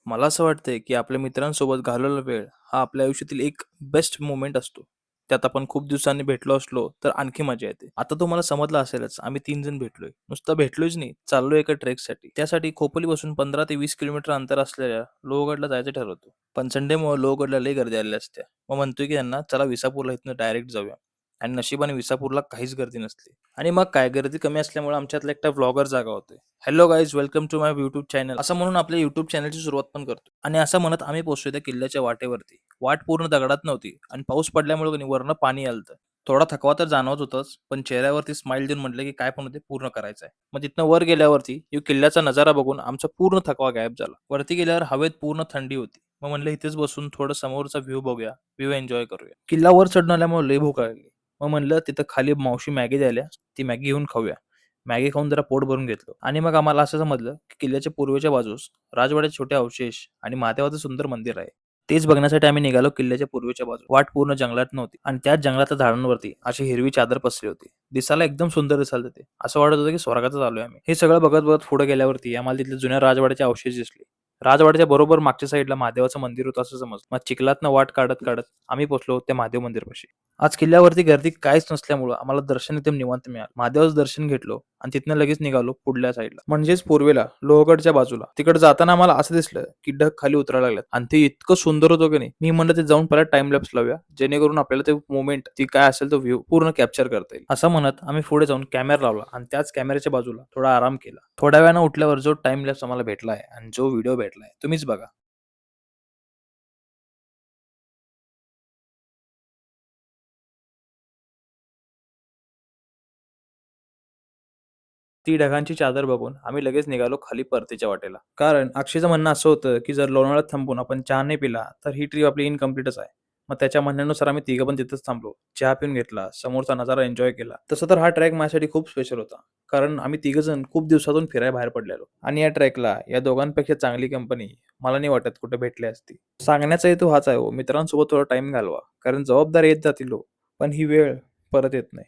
मला असं वाटतंय, की आपल्या मित्रांसोबत घालवलेला वेळ हा आपल्या आयुष्यातील एक बेस्ट मोमेंट असतो. त्यात आपण खूप दिवसांनी भेटलो असलो, तर आणखी मजा येते. आता तुम्हाला समजलं असेलच, आम्ही 3 जण भेटलोय. नुसतं भेटलोच नाही, चाललोय एका ट्रेकसाठी. त्यासाठी खोपोलीपासून 15 ते 20 किलोमीटर अंतर असलेल्या लोहगडला जायचं ठरवतो. पण संडेमुळे लोहगडला लई गर्दी आलेली असते. मग म्हणतोय, की यांना चला विसापूरला इथनं डायरेक्ट जाऊया. आणि नशिबाने विसापूरला काहीच गर्दी नसते. आणि मग काय गर्दी कमी असल्यामुळे आमच्यातला एकटा व्लॉगर जागा होतोय. Hello guys welcome to my YouTube channel असं म्हणून आपल्या यूट्यूब चॅनलची सुरुवात पण करतो. आणि असं म्हणत आम्ही पोहोचलो त्या किल्ल्याच्या वाटेवरती. वाट पूर्ण दगडात नव्हती आणि पाऊस पडल्यामुळे कणी वरनं पाणी आलतं. थोडा थकवा तर जाणवत होताच, पण चेहऱ्यावरती स्माईल देऊन म्हटलं की काय पण होते पूर्ण करायचं आहे. मग तिथनं वर गेल्यावरती किल्ल्याचा नजारा बघून आमचा पूर्ण थकवा गायब झाला. वरती गेल्यावर हवेत पूर्ण थंडी होती. मग म्हणलं इथेच बसून थोडं समोरचा व्ह्यू बघूया, व्ह्यू एन्जॉय करूया. किल्ला वर चढून आल्यामुळे लई भूक लागली. मग म्हणलं तिथं खाली मावशी मॅगी द्यायल्या, ती मॅगी घेऊन खाऊया. मॅगी खाऊन जरा पोट भरून घेतलं आणि मग आम्हाला असं समजलं, की किल्ल्याच्या पूर्वेच्या बाजूस राजवाड्याचे छोटे अवशेष आणि महादेवाचं सुंदर मंदिर आहे. तेच बघण्यासाठी आम्ही निघालो किल्ल्याच्या पूर्वेच्या बाजूला. वाट पूर्ण जंगलात नव्हती आणि त्याच जंगलातल्या झाडांवरती अशी हिरवी चादर पसरली होती. दिसायला एकदम सुंदर दिसायला ते. असं वाटत होतं, की स्वर्गातच आलोय आम्ही. हे सगळं बघत-बघत पुढे गेल्यावरती आम्हाला तिथल्या जुन्या राजवाड्याचे अवशेष दिसले. राजवाड्याच्या बरोबर मागच्या साईडला महादेवाचं मंदिर होतं असं समजलं. मग चिखलातनं वाट काढत-काढत आम्ही पोहोचलो त्या महादेव मंदिरापाशी. आज किल्ल्यावरती गर्दी काहीच नसल्यामुळं आम्हाला दर्शन एकदम निवांत मिळालं. महादेवाचं दर्शन घेतलो आणि तिथनं लगेच निघालो पुढल्या साईडला म्हणजेच पूर्वेला लोहगडच्या बाजूला. तिकडे जाताना आम्हाला असं दिसलं, की ढग खाली उतरायला लागलेत आणि ते इतकं सुंदर होतं की नाही. मी म्हणलं ते जाऊन पहिला टाइम लॅप्स लावूया, जेणेकरून आपल्याला ते मोमेंट ती काय असेल तो व्ह्यू पूर्ण कॅप्चर करता येईल. असं म्हणत आम्ही पुढे जाऊन कॅमेरा लावला आणि त्याच कॅमेऱ्याच्या बाजूला थोडा आराम केला. थोड्या वेळानं उठल्यावर जो टाइम लॅप्स आम्हाला भेटलाय आणि जो व्हिडिओ भेटलाय तुम्हीच बघा. ती ढगांची चादर बघून आम्ही लगेच निघालो खाली परतीच्या वाटेला. कारण अक्षयचं म्हणणं असं होतं, की जर लोणावळ्यात थांबून आपण चहा नाही पिला, तर ही ट्रिप आपली इनकम्प्लीटच आहे. मग त्याच्या म्हणण्यानुसार आम्ही तिघं पण तिथंच थांबलो. चहा पिऊन घेतला, समोरचा नजारा एन्जॉय केला. तसं तर हा ट्रॅक माझ्यासाठी खूप स्पेशल होता. कारण आम्ही तिघंजण खूप दिवसातून फिरायला बाहेर पडलेलो. आणि या ट्रॅकला या दोघांपेक्षा चांगली कंपनी मला नाही वाटत कुठे भेटली असती. सांगण्याचा हेतू हाच आहे हो, मित्रांसोबत थोडा टाईम घालवा. कारण जबाबदारी येत जातील हो, पण ही वेळ परत येत नाही.